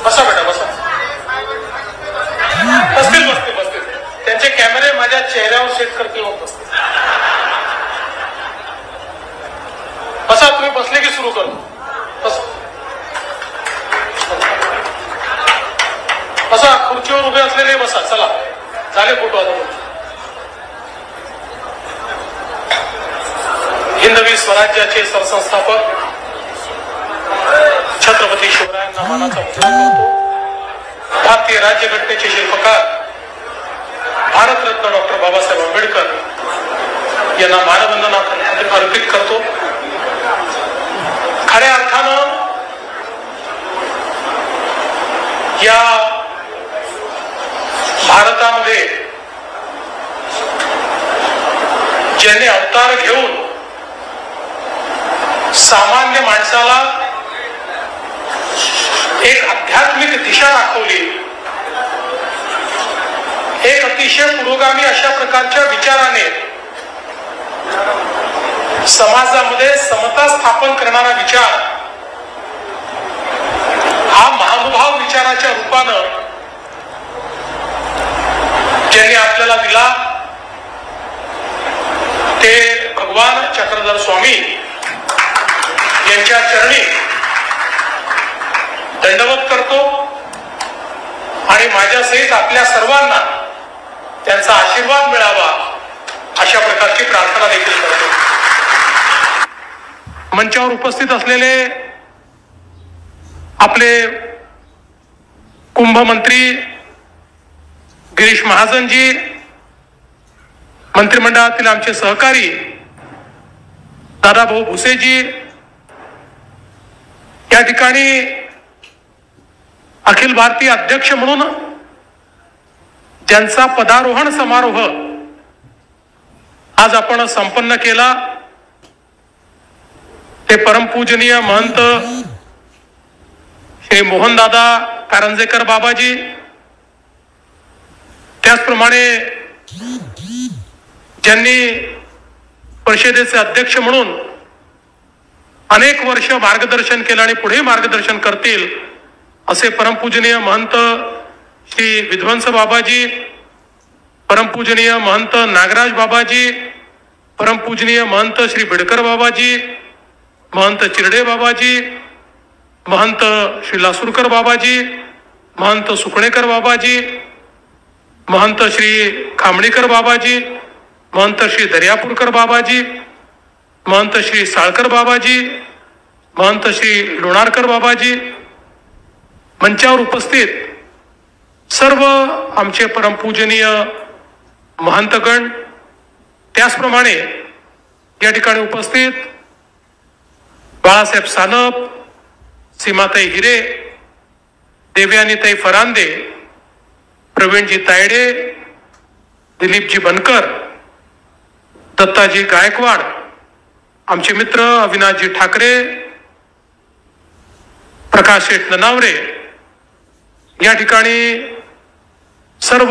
बसा बेटा बसा. बसतील बसतील बसतील. त्यांचे कॅमेरे माझ्या चेहऱ्यावर सेट करतील मग बसतील. बसा तुम्ही बसले की सुरू करू. बसा खुर्चीवर उभे असलेले बसा. चला झाले फोटो आता. हिंदवी स्वराज्याचे सरसंस्थापक छत्रपती शिवरायांना मानाचा मुजरा करतो. भारतीय राज्यघटनेचे शिल्पकार भारतरत्न डॉक्टर बाबासाहेब आंबेडकर यांना मानवंदना अर्पित करतो. खऱ्या अर्थानं या भारतामध्ये ज्यांनी अवतार घेऊन सामान्य माणसाला एक आध्यात्मिक दिशा दाखवली, एक अतिशय पुरोगामी अशा प्रकारच्या विचाराने समाजामध्ये समता स्थापन करणारा विचार हा महानुभाव विचाराच्या रूपानं ज्यांनी आपल्याला दिला ते भगवान चक्रधर स्वामी यांच्या चरणी दंडवत करतो आणि माझ्यासहित आपल्या सर्वांना त्यांचा आशीर्वाद मिळावा अशा प्रकारची प्रार्थना देखील करतो. मंचावर उपस्थित असलेले आपले कुंभमंत्री गिरीश महाजनजी, मंत्रिमंडळातील आमचे सहकारी दादाभाऊ भुसेजी, या ठिकाणी अखिल भारतीय अध्यक्ष म्हणून ज्यांचा पदारोहण समारोह आज आपण संपन्न केला ते परमपूजनीय महंत श्री मोहनदादा कारंजेकर बाबाजी, त्याचप्रमाणे ज्यांनी परिषदेचे अध्यक्ष म्हणून अनेक वर्ष मार्गदर्शन केलं आणि पुढे मार्गदर्शन करतील असे परमपूजनीय महंत श्री विध्वंस बाबाजी, परमपूजनीय महंत नागराज बाबाजी, परमपूजनीय महंत श्री बिडकर बाबाजी, महंत चिरडे बाबाजी, महंत श्री लासूरकर बाबाजी, महंत सुकणेकर बाबाजी, महंत श्री खामणीकर बाबाजी, महंत श्री दर्यापूरकर बाबाजी, महंत श्री साळकर बाबाजी, महंत श्री लोणारकर बाबाजी, मंचावर उपस्थित सर्व आमचे परमपूजनीय महंतगण, त्याचप्रमाणे या ठिकाणी उपस्थित बाळासाहेब सानप, सीमाताई हिरे, देवयानीताई फरांदे, प्रवीणजी तायडे, दिलीपजी बनकर, दत्ताजी गायकवाड, आमचे मित्र अविनाशजी ठाकरे, प्रकाश शेठ ननावरे, या ठिकाणी सर्व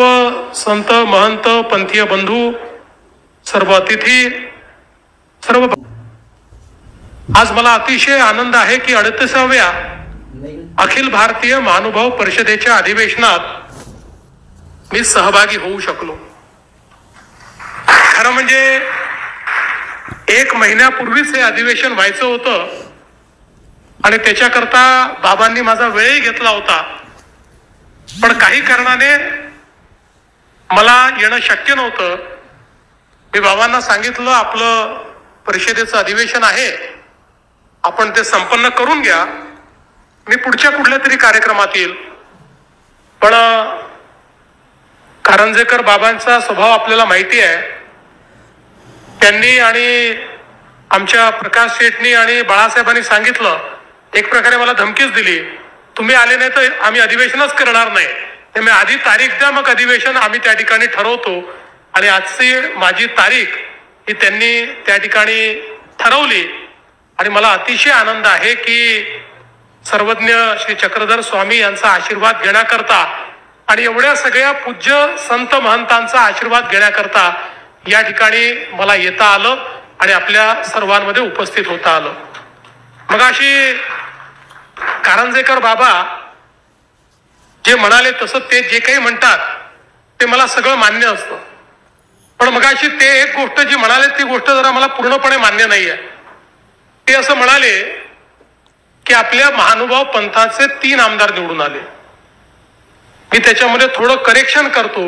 संत महंत पंथीय बंधू, सर्व अतिथी, सर्व. आज मला अतिशय आनंद आहे की 38व्या अखिल भारतीय महानुभाव परिषदेच्या अधिवेशनात मी सहभागी होऊ शकलो. खरं म्हणजे 1 महिन्यापूर्वीच हे अधिवेशन व्हायचं होतं आणि त्याच्याकरता बाबांनी माझा वेळही घेतला होता, पण काही कारणाने मला येणं शक्य नव्हतं. मी बाबांना सांगितलं आपलं परिषदेचं अधिवेशन आहे, आपण ते संपन्न करून घ्या, मी पुढच्या कुठल्या तरी कार्यक्रमात येईल. पण कारंजेकर बाबांचा स्वभाव आपल्याला माहिती आहे. त्यांनी आणि आमच्या प्रकाश शेठनी आणि बाळासाहेबांनी सांगितलं, एक प्रकारे मला धमकीच दिली, तुम्ही आले नाही तर आम्ही अधिवेशनच करणार नाही, त्यामुळे आधी तारीख द्या, मग अधिवेशन आम्ही त्या ठिकाणी ठरवतो. आणि आजची माझी तारीख ही त्यांनी त्या ठिकाणी ठरवली आणि मला अतिशय आनंद आहे की सर्वज्ञ श्री चक्रधर स्वामी यांचा आशीर्वाद घेण्याकरता आणि एवढ्या सगळ्या पूज्य संत महंतांचा आशीर्वाद घेण्याकरता या ठिकाणी मला येता आलं आणि आपल्या सर्वांमध्ये उपस्थित होता आलं. मग अशी कारंजेकर बाबा जे म्हणाले तसं ते जे काही म्हणतात ते मला सगळं मान्य असतं, पण मगाशी ते एक गोष्ट जी म्हणाले ती गोष्ट जरा मला पूर्णपणे मान्य नाही आहे. ते असं म्हणाले की आपल्या महानुभाव पंथाचे 3 आमदार निवडून आले. मी त्याच्यामध्ये थोडं करेक्शन करतो.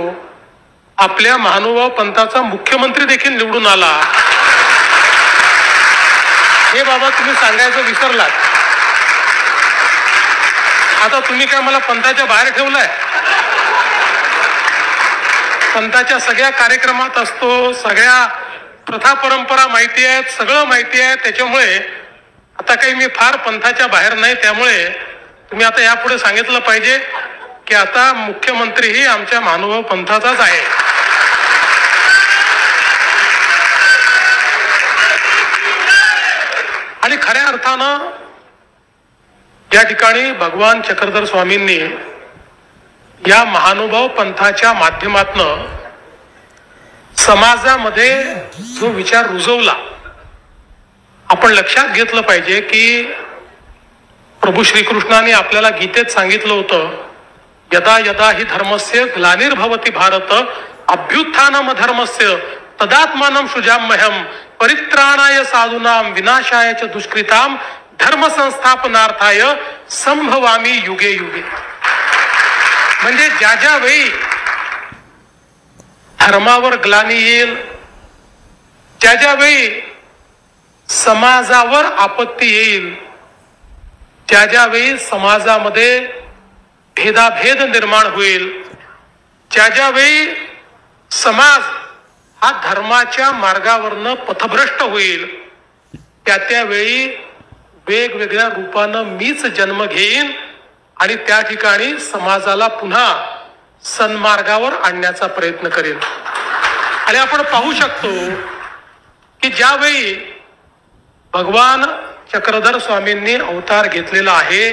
आपल्या महानुभाव पंथाचा मुख्यमंत्री देखील निवडून आला. हे बाबा तुम्ही सांगायचं विसरलात. आता तुम्ही काय मला पंथाच्या बाहेर ठेवलाय? पंथाच्या सगळ्या कार्यक्रमात असतो, सगळ्या प्रथा परंपरा माहिती आहेत, सगळं माहिती आहे. त्याच्यामुळे आता काही मी फार पंथाच्या बाहेर नाही. त्यामुळे तुम्ही आता यापुढे सांगितलं पाहिजे की आता मुख्यमंत्रीही आमच्या महानुभाव पंथाचाच आहे. आणि खऱ्या अर्थानं या ठिकाणी भगवान चक्रधर स्वामींनी या महानुभाव पंथाच्या माध्यमातनं समाजामध्ये जो विचार रुजवला, आपण लक्षात घेतलं पाहिजे की प्रभू श्रीकृष्णाने आपल्याला गीतेत सांगितलं होतं, यदा यदा हि धर्मस्य ग्लानिर्भवति भारत अभ्युत्थानम धर्मस्य तदात्मानं सृजाम्यहं परित्राणाय साधूनां विनाशाय च दुष्कृतां धर्म संस्थापनार्थाय संभवामी युगे युगे. म्हणजे ज्या ज्या वेळी धर्मावर ग्लानी येईल, ज्या ज्या वेळी समाजावर आपत्ती येईल, ज्या ज्या वेळी समाजामध्ये भेदाभेद निर्माण होईल, ज्या ज्या वेळी समाज हा धर्माच्या मार्गावरनं पथभ्रष्ट होईल, त्या त्यावेळी वेगवेगळ्या रूपानं मीच जन्म घेईन आणि त्या ठिकाणी समाजाला पुन्हा सन्मार्गावर आणण्याचा प्रयत्न करेन. आणि आपण पाहू शकतो की ज्यावेळी भगवान चक्रधर स्वामींनी अवतार घेतलेला आहे,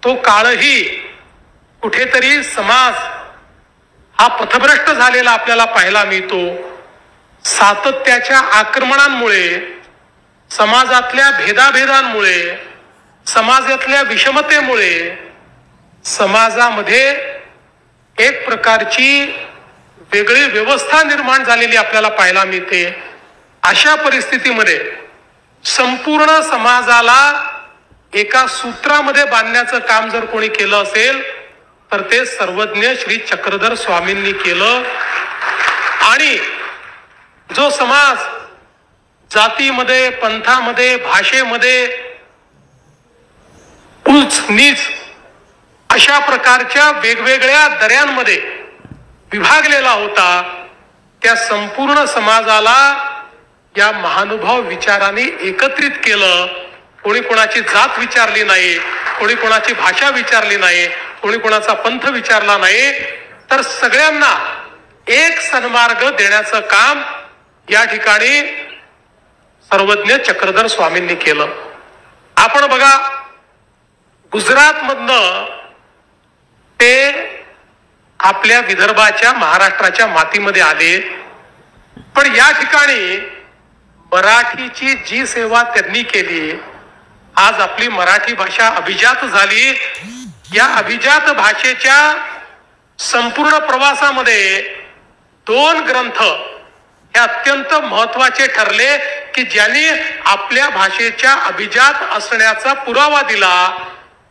तो काळही कुठेतरी समाज हा पथभ्रष्ट झालेला आपल्याला पाहायला मिळतो. सातत्याच्या आक्रमणांमुळे, समाजातल्या भेदाभेदांमुळे, समाजातल्या विषमतेमुळे समाजामध्ये एक प्रकारची वेगळी व्यवस्था निर्माण झालेली आपल्याला पाहायला मिळते. अशा परिस्थितीमध्ये संपूर्ण समाजाला एका सूत्रामध्ये बांधण्याचं काम जर कोणी केलं असेल तर ते सर्वज्ञ श्री चक्रधर स्वामींनी केलं. आणि जो समाज जातीमध्ये, पंथामध्ये, भाषेमध्ये उच्च नीच अशा प्रकारच्या वेगवेगळ्या दऱ्यांमध्ये विभागलेला होता, त्या संपूर्ण समाजाला या महानुभाव विचाराने एकत्रित केलं. कोणी कोणाची जात विचारली नाही, कोणी कोणाची भाषा विचारली नाही, कोणी कोणाचा पंथ विचारला नाही, तर सगळ्यांना एक सन्मार्ग देण्याचं काम या ठिकाणी सर्वज्ञ चक्रधर स्वामींनी केलं. आपण बघा, गुजरात मधनं ते आपल्या विदर्भाच्या, महाराष्ट्राच्या मातीमध्ये आले, पण या ठिकाणी मराठीची जी सेवा त्यांनी केली, आज आपली मराठी भाषा अभिजात झाली. या अभिजात भाषेच्या संपूर्ण प्रवासामध्ये 2 ग्रंथ हे अत्यंत महत्वाचे ठरले की ज्यांनी आपल्या भाषेच्या अभिजात असण्याचा पुरावा दिला.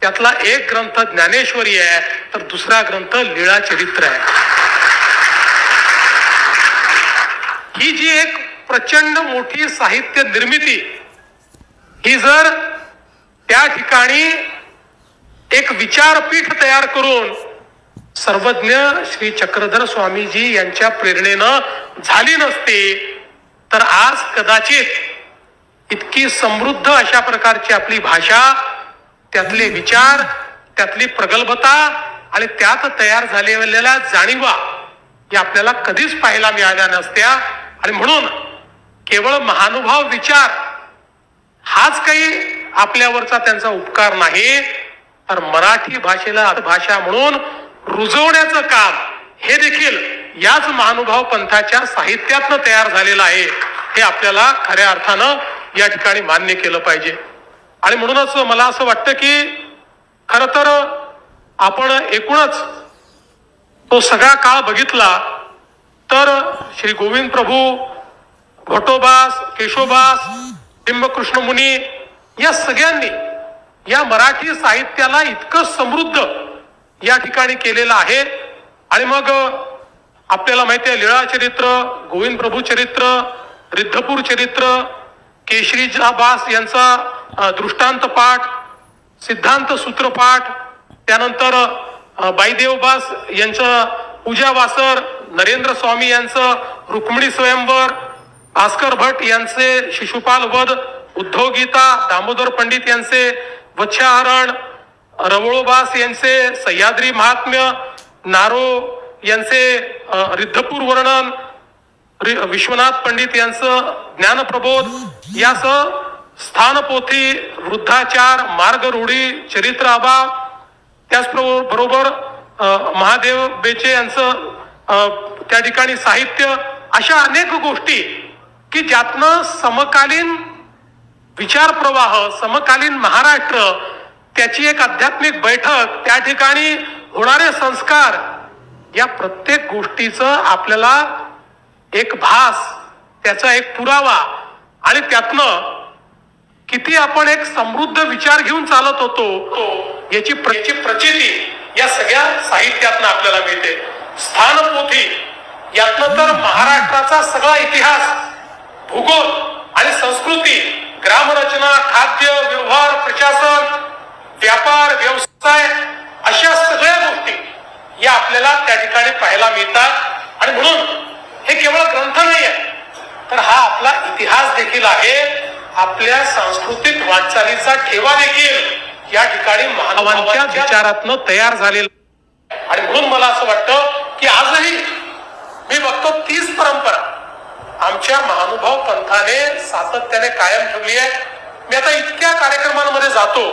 त्यातला एक ग्रंथ ज्ञानेश्वरी आहे, तर दुसरा ग्रंथ लीळा चरित्र आहे. ही जी एक प्रचंड मोठी साहित्य निर्मिती, ही जर त्या ठिकाणी एक विचारपीठ तयार करून सर्वज्ञ श्री चक्रधर स्वामीजी यांच्या प्रेरणेनं झाली नसते, तर आज कदाचित इतकी समृद्ध अशा प्रकारची आपली भाषा, त्यातले विचार, त्यातली प्रगल्भता आणि त्यात तयार झालेल्या जाणीवा या आपल्याला कधीच पाहायला मिळाल्या नसत्या. आणि म्हणून केवळ महानुभाव विचार हाच काही आपल्यावरचा त्यांचा उपकार नाही, तर मराठी भाषेला भाषा म्हणून रुजवण्याचं काम हे देखील याच महानुभाव पंथाच्या साहित्यातनं तयार झालेलं आहे. हे आपल्याला खऱ्या अर्थानं या ठिकाणी मान्य केलं पाहिजे. आणि म्हणूनच मला असं वाटतं की खरं तर आपण एकूणच तो सगळा काळ बघितला तर श्री गोविंद प्रभू, भटोबास, केशोबास, बिंबकृष्ण मुनी या सगळ्यांनी या मराठी साहित्याला इतकं समृद्ध या ठिकाणी केलेलं आहे. आणि मग आपल्याला माहिती आहे लीळा चरित्र, गोविंद प्रभू चरित्र, रिद्धपूर चरित्र, केशरीबास यांचा दृष्टांत पाठ, सिद्धांत सूत्रपाठ, त्यानंतर बाईदेवबास यांचं पूजा वासर, नरेंद्र स्वामी यांचं रुक्मिणी स्वयंवर, भास्कर भट यांचे शिशुपाल वध, उद्धव गीता, दामोदर पंडित यांचे वच्छाहरण, रवळोबास यांचे सह्याद्री महात्म्य, नारो यांचे रिद्धपूर वर्णन, विश्वनाथ पंडित यांचं ज्ञानप्रबोध यासह स्थानपोथी, वृद्धाचार, मार्गरूढी, चरित्र अभाव, त्याचबरोबर महादेव बेचे यांचं त्या ठिकाणी साहित्य, अशा अनेक गोष्टी की ज्यातनं समकालीन विचार प्रवाह, समकालीन महाराष्ट्र, त्याची एक आध्यात्मिक बैठक, त्या ठिकाणी होणारे संस्कार, या प्रत्येक गोष्टीचं आपल्याला एक भास, त्याचा एक पुरावा आणि त्यातनं किती आपण एक समृद्ध विचार घेऊन चालत होतो याची प्रचिती या सगळ्या साहित्यातनं आपल्याला मिळते. स्थानपोथी यातनं तर महाराष्ट्राचा सगळा इतिहास, भूगोल आणि संस्कृती, ग्रामरचना, खाद्य, व्यवहार, प्रशासन, व्यापार, व्यवसाय, अशा सगळ्या गोष्टी या आपल्याला त्या ठिकाणी पाहायला मिळतात. आणि म्हणून हे केवळ ग्रंथ नाही आहे, तर हा आपला इतिहास देखील आहे, आपल्या सांस्कृतिक वाटचालीचा ठेवा देखील या ठिकाणी महानुभावांच्या विचारातनं तयार झालेला. आणि म्हणून मला असं वाटतं की आजही मी बघतो तीच परंपरा आमच्या महानुभाव पंथाने सातत्याने कायम ठेवली आहे. मी आता इतक्या कार्यक्रमांमध्ये जातो,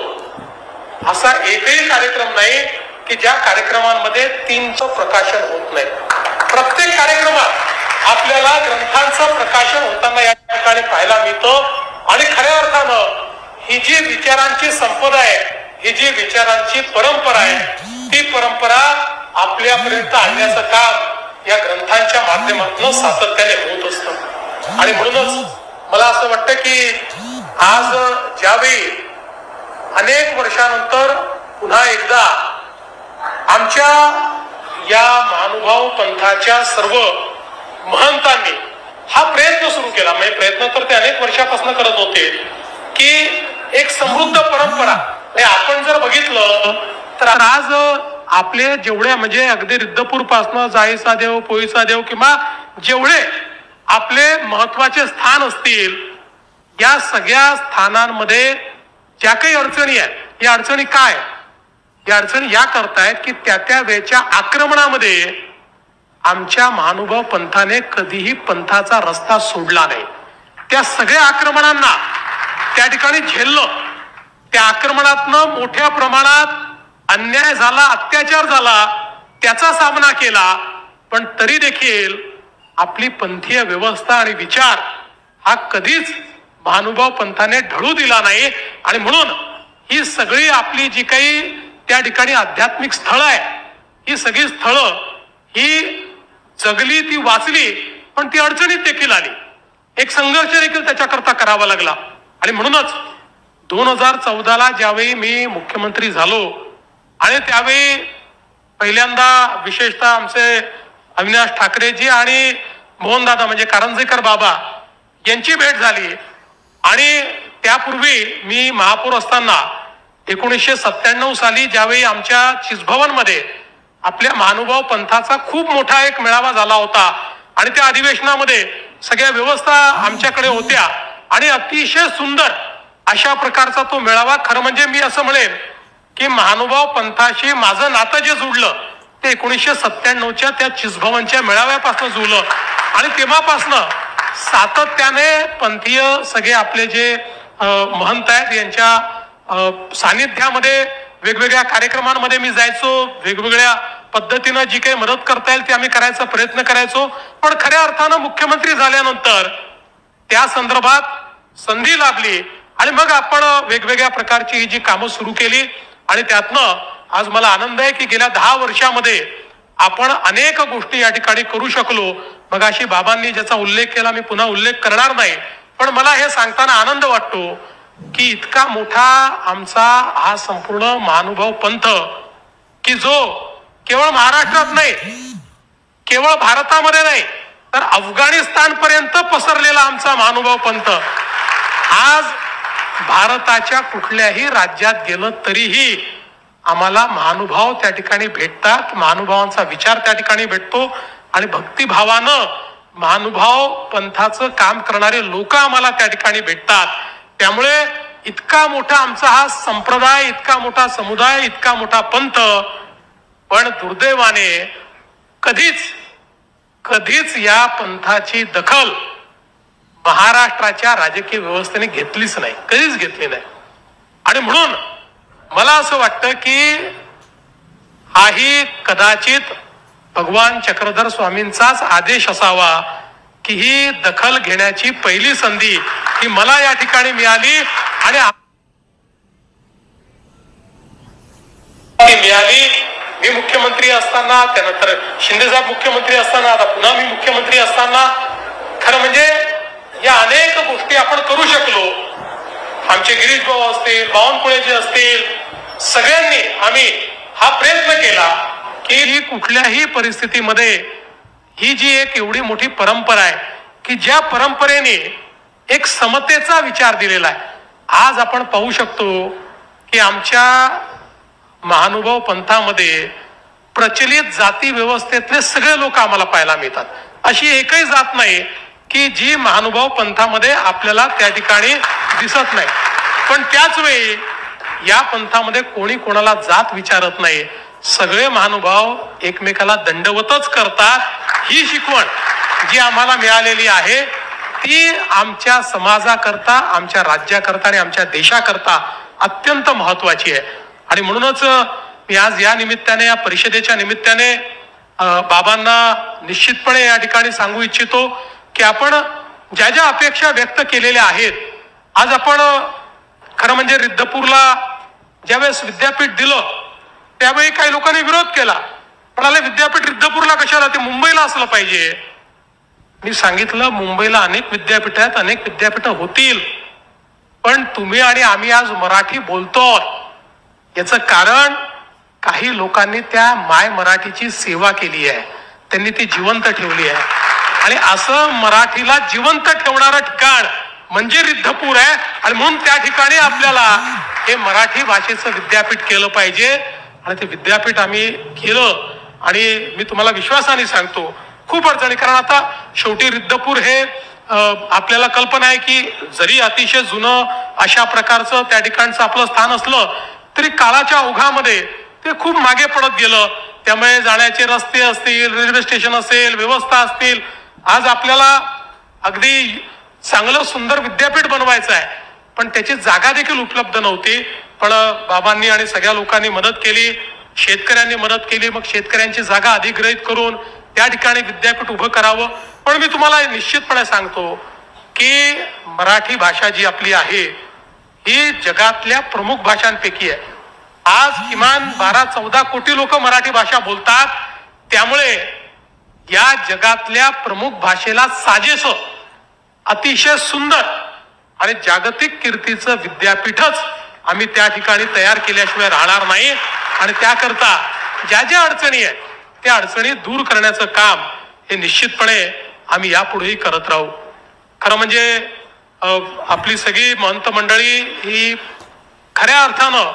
असा एकही कार्यक्रम नाही की ज्या कार्यक्रमांमध्ये 3चं प्रकाशन होत नाही. प्रत्येक कार्यक्रमात आपल्याला ग्रंथांचं प्रकाशन होताना या ठिकाणी पाहायला मिळतं. आणि खऱ्या अर्थानं ही जी विचारांची संपदा आहे, ही जी विचारांची परंपरा आहे, ती परंपरा आपल्यापर्यंत आणण्याचं काम या ग्रंथांच्या माध्यमातून सातत्याने होत असतं. आणि म्हणूनच मला असं वाटतं की आज ज्यावेळी अनेक वर्षानंतर पुन्हा एकदा आमच्या या महानुभाव पंथाच्या सर्व महंतांनी हा प्रयत्न सुरू केला. म्हणजे प्रयत्न तर ते अनेक वर्षापासून करत होते की एक समृद्ध परंपरा. आपण जर बघितलं तर आज आपले जेवढे म्हणजे अगदी रिद्धपूर पासनं जाईचा देव, पोईचा देव किंवा जेवढे आपले महत्वाचे स्थान असतील, या सगळ्या स्थानांमध्ये ज्या काही अडचणी आहेत, या अडचणी काय, या अडचणी या करतायत की त्या वेळच्या आक्रमणामध्ये आमच्या महानुभाव पंथाने कधीही पंथाचा रस्ता सोडला नाही. त्या सगळ्या आक्रमणांना त्या ठिकाणी झेललं. त्या आक्रमणातनं मोठ्या प्रमाणात अन्याय झाला, अत्याचार झाला, त्याचा सामना केला. पण तरी देखील आपली पंथीय व्यवस्था आणि विचार हा कधीच महानुभाव पंथाने ढळू दिला नाही. आणि म्हणून ही सगळी आपली जी काही त्या ठिकाणी आध्यात्मिक स्थळं आहे, ही सगळी स्थळं ही जगली, ती वाचली, पण ती अडचणीत देखील आली. एक संघर्ष देखील त्याच्याकरता करावा लागला. आणि म्हणूनच 2014ला ज्यावेळी मी मुख्यमंत्री झालो आणि त्यावेळी पहिल्यांदा विशेषतः आमचे अविनाश ठाकरेजी आणि मोहनदादा म्हणजे कारंजेकर बाबा यांची भेट झाली. आणि त्यापूर्वी मी महापौर असताना 1997 साली ज्यावेळी आमच्या चिसभवनमध्ये आपल्या महानुभाव पंथाचा खूप मोठा एक मेळावा झाला होता आणि त्या अधिवेशनामध्ये सगळ्या व्यवस्था आमच्याकडे होत्या आणि अतिशय सुंदर अशा प्रकारचा तो मेळावा. खरं म्हणजे मी असं म्हणेन की महानुभाव पंथाशी माझं नातं जे जुडलं ते 1997च्या त्या चिसभवनच्या मेळाव्यापासून जुळलं. आणि तेव्हापासनं सातत्याने पंथीय सगळे आपले जे महंत आहेत यांच्या सानिध्यामध्ये वेगवेगळ्या कार्यक्रमांमध्ये मी जायचो. वेगवेगळ्या पद्धतीनं जी काही मदत करता येईल ती आम्ही करायचा प्रयत्न करायचो. पण खऱ्या अर्थानं मुख्यमंत्री झाल्यानंतर त्या संदर्भात संधी लाभली आणि मग आपण वेगवेगळ्या प्रकारची ही जी कामं सुरू केली आणि त्यातनं आज मला आनंद आहे की गेल्या 10 वर्षामध्ये आपण अनेक गोष्टी या ठिकाणी करू शकलो. मगाशी बाबांनी ज्याचा उल्लेख केला मी पुन्हा उल्लेख करणार नाही, पण मला हे सांगताना आनंद वाटतो की इतका मोठा आमचा हा संपूर्ण महानुभाव पंथ की जो केवळ महाराष्ट्रात नाही, केवळ भारतामध्ये नाही, तर अफगाणिस्तान पर्यंत पसरलेला आमचा महानुभाव पंथ आज भारताच्या कुठल्याही राज्यात गेलं तरीही आम्हाला महानुभाव त्या ठिकाणी भेटतात. महानुभावांचा विचार त्या ठिकाणी भेटतो आणि भक्तिभावानं महानुभाव पंथाचं काम करणारे लोक आम्हाला त्या ठिकाणी भेटतात. त्यामुळे इतका मोठा आमचा हा संप्रदाय, इतका मोठा समुदाय, इतका मोठा पंथ, पण दुर्दैवाने कधीच या पंथाची दखल महाराष्ट्राच्या राजकीय व्यवस्थेने घेतलीच नाही, कधीच घेतली नाही. आणि म्हणून मला असं वाटतं की हाही कदाचित भगवान चक्रधर स्वामींचाच आदेश असावा की ही दखल घेण्याची पहिली संधी ही मला या ठिकाणी मिळाली आणि मी मुख्यमंत्री असताना, त्यानंतर शिंदेसाहेब मुख्यमंत्री असताना, आता पुन्हा मी मुख्यमंत्री असताना खरं म्हणजे या अनेक गोष्टी आपण करू शकलो. आमचे गिरीश भाऊ असतील, बावनकुळेजी असतील, सगळ्यांनी आम्ही हा प्रयत्न केला की कुठल्याही परिस्थितीमध्ये ही जी एक एवढी मोठी परंपरा आहे की ज्या परंपरेने एक समतेचा विचार दिलेला आहे. आज आपण पाहू शकतो की आमच्या महानुभाव पंथामध्ये प्रचलित जाती व्यवस्थेतले सगळे लोक आम्हाला पाहायला मिळतात. अशी एकही जात नाही की जी महानुभाव पंथामध्ये आपल्याला त्या ठिकाणी दिसत नाही. पण त्याच वेळी या पंथामध्ये कोणी कोणाला जात विचारत नाही. सगळे महानुभाव एकमेकाला दंडवतच करतात. ही शिकवण जी आम्हाला मिळालेली आहे ती आमच्या समाजाकरता, आमच्या राज्याकरता आणि आमच्या देशाकरता अत्यंत महत्वाची आहे. आणि म्हणूनच मी आज या निमित्ताने, या परिषदेच्या निमित्ताने बाबांना निश्चितपणे या ठिकाणी सांगू इच्छितो की आपण ज्या ज्या अपेक्षा व्यक्त केलेल्या आहेत, आज आपण खरं म्हणजे रिद्धपूरला ज्यावेळेस विद्यापीठ दिलं त्यावेळी काही लोकांनी विरोध केला, म्हणाले विद्यापीठ रिद्धपूरला कशाला, ते मुंबईला असलं पाहिजे. मी सांगितलं मुंबईला अनेक विद्यापीठ आहेत, अनेक विद्यापीठं होतील, पण तुम्ही आणि आम्ही आज मराठी बोलतो याचं कारण काही लोकांनी त्या माय मराठीची सेवा केली आहे, त्यांनी ती जिवंत ठेवली आहे. आणि असं मराठीला जिवंत ठेवणारं ठिकाण म्हणजे रिद्धपूर आहे. आणि म्हणून त्या ठिकाणी आपल्याला हे मराठी भाषेचं विद्यापीठ केलं पाहिजे. आणि ते विद्यापीठ आम्ही केलं आणि मी तुम्हाला विश्वासाने सांगतो खूप अडचणी, कारण आता शेवटी रिद्धपूर हे आपल्याला कल्पना आहे की जरी अतिशय जुनं अशा प्रकारचं त्या ठिकाणचं आपलं स्थान असलं तरी काळाच्या ओघामध्ये ते खूप मागे पडत गेलं. त्यामुळे जाण्याचे रस्ते असतील, रेल्वे स्टेशन असेल, व्यवस्था असतील, आज आपल्याला अगदी चांगलं सुंदर विद्यापीठ बनवायचं आहे, पण त्याची जागा देखील उपलब्ध नव्हती. पण बाबांनी आणि सगळ्या लोकांनी मदत केली, शेतकऱ्यांनी मदत केली. मग शेतकऱ्यांची जागा अधिग्रहित करून त्या ठिकाणी विद्यापीठ उभं करावं. पण मी तुम्हाला निश्चितपणे सांगतो की मराठी भाषा जी आपली आहे ही जगातल्या प्रमुख भाषांपैकी आहे. आज किमान 12-14 कोटी लोक मराठी भाषा बोलतात. त्यामुळे या जगातल्या प्रमुख भाषेला साजेसं अतिशय सुंदर आणि जागतिक कीर्तीचं विद्यापीठच आम्ही त्या ठिकाणी तयार केल्याशिवाय राहणार नाही. आणि त्याकरता ज्या ज्या अडचणी आहेत त्या अडचणी दूर करण्याचं काम हे निश्चितपणे आम्ही यापुढेही करत राहू. खरं म्हणजे आपली सगळी महंत मंडळी ही खऱ्या अर्थानं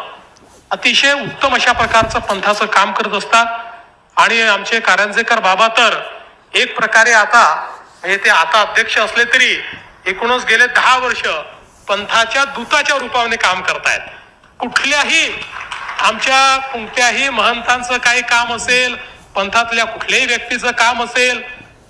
अतिशय उत्तम अशा प्रकारचं पंथाचं काम करत असतात. आणि आमचे कारंजेकर बाबा तर एक प्रकारे आता म्हणजे ते आता अध्यक्ष असले तरी एकूणच गेले 10 वर्ष पंथाच्या दूताच्या रूपाने काम करतायत. कुठल्याही आमच्या कोणत्याही महंतांचं काही काम असेल, पंथातल्या कुठल्याही व्यक्तीचं काम असेल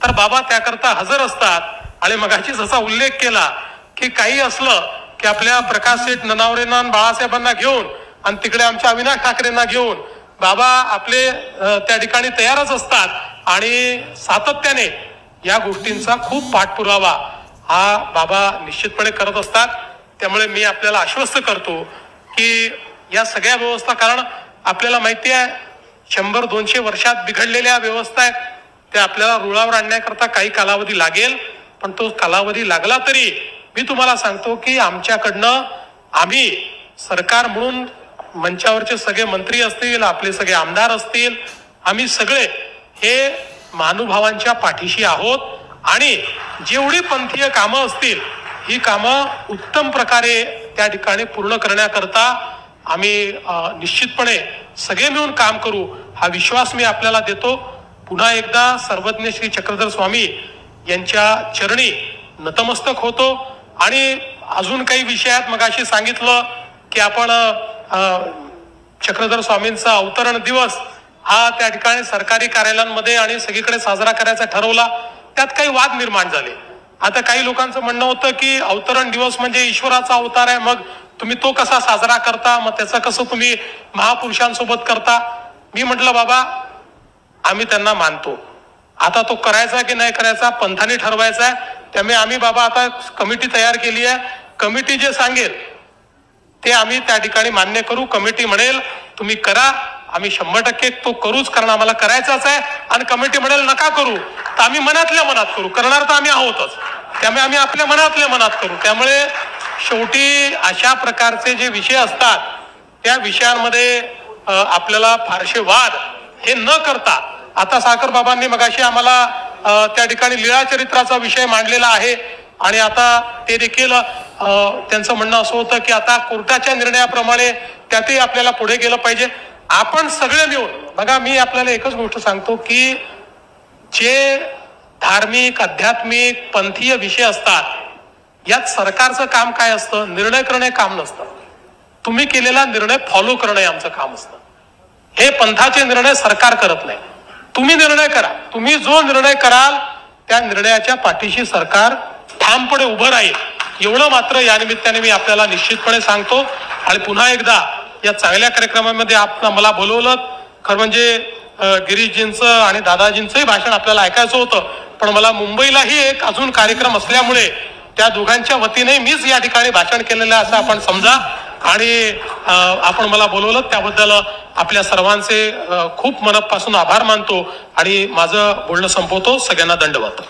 तर बाबा त्याकरता हजर असतात. आणि मगाशी जसा उल्लेख केला की काही असलं की आपल्या प्रकाश सेठ ननावरेंना, बाळासाहेबांना घेऊन आणि तिकडे आमच्या अविनाश ठाकरेंना घेऊन बाबा आपले त्या ठिकाणी तयारच असतात. आणि सातत्याने या गोष्टींचा खूप पाठपुरावा हा बाबा निश्चितपणे करत असतात. त्यामुळे मी आपल्याला आश्वस्त करतो की या सगळ्या व्यवस्था, कारण आपल्याला माहिती आहे 100-200 वर्षात बिघडलेल्या व्यवस्था आहेत त्या आपल्याला रुळावर आणण्याकरता काही कालावधी लागेल. पण तो कालावधी लागला तरी मी तुम्हाला सांगतो की आमच्याकडनं आम्ही सरकार म्हणून मंचावरचे सगळे मंत्री असतील, आपले सगळे आमदार असतील, आम्ही सगळे हे महानुभावांच्या पाठीशी आहोत आणि जेवढी पंथीय कामं असतील ही कामं उत्तम प्रकारे त्या ठिकाणी पूर्ण करण्याकरता आम्ही निश्चितपणे सगळे मिळून काम करू हा विश्वास मी आपल्याला देतो. पुन्हा एकदा सर्वज्ञ श्री चक्रधर स्वामी यांच्या चरणी नतमस्तक होतो. आणि अजून काही विषयात मगाशी सांगितलं की आपण चक्रधर स्वामींचा अवतरण दिवस हा त्या ठिकाणी सरकारी कार्यालयांमध्ये आणि सगळीकडे साजरा करायचा ठरवला. त्यात काही वाद निर्माण झाले. आता काही लोकांचं म्हणणं होतं की अवतरण दिवस म्हणजे ईश्वराचा अवतार आहे, मग तुम्ही तो कसा साजरा करता, मग त्याचं कसं तुम्ही महापुरुषांसोबत करता. मी म्हटलं बाबा आम्ही त्यांना मानतो, आता तो करायचा की नाही करायचा पंथाने ठरवायचा आहे. त्यामुळे आम्ही बाबा आता कमिटी तयार केली आहे. कमिटी जे सांगेल ते आम्ही त्या ठिकाणी मान्य करू. कमिटी म्हणेल तुम्ही करा, आम्ही 100% तो करूच, कारण आम्हाला करायचाच आहे. आणि कमिटी म्हणेल नका करू तर आम्ही मनातल्या मनात करू, करणार तर आम्ही आहोतच. त्यामुळे आम्ही आपल्या मनातल्या मनात करू. त्यामुळे शेवटी अशा प्रकारचे जे विषय असतात त्या विषयांमध्ये आपल्याला फारसे वाद हे न करता, आता साखर बाबांनी मगाशी आम्हाला त्या ठिकाणी लीळा चरित्राचा विषय मांडलेला आहे आणि आता ते देखील त्यांचं म्हणणं असं होतं की आता कोर्टाच्या निर्णयाप्रमाणे त्यातही आपल्याला पुढे गेलं पाहिजे. आपण सगळे मिळून बघा, मी आपल्याला एकच गोष्ट सांगतो की जे धार्मिक आध्यात्मिक पंथीय विषय असतात यात सरकारचं काम काय असतं, निर्णय करणे काम नसतं. तुम्ही केलेला निर्णय फॉलो करणे आमचं काम असतं. हे पंथाचे निर्णय सरकार करत नाही. तुम्ही निर्णय करा, तुम्ही जो निर्णय कराल त्या निर्णयाच्या पाठीशी सरकार ठामपणे उभं राहील. एवढं मात्र या निमित्ताने मी आपल्याला निश्चितपणे सांगतो. आणि पुन्हा एकदा या चांगल्या कार्यक्रमामध्ये मला बोलवलं. खरं म्हणजे गिरीशजींचं आणि दादाजींचंही भाषण आपल्याला ऐकायचं होतं, पण मला मुंबईलाही एक अजून कार्यक्रम असल्यामुळे त्या दोघांच्या वतीने मीच या ठिकाणी भाषण केलेलं आहे असं आपण समजा. आणि आपण मला बोलवलं त्याबद्दल आपल्या सर्वांचे खूप मनापासून आभार मानतो आणि माझं बोलणं संपवतो. सगळ्यांना दंडवत.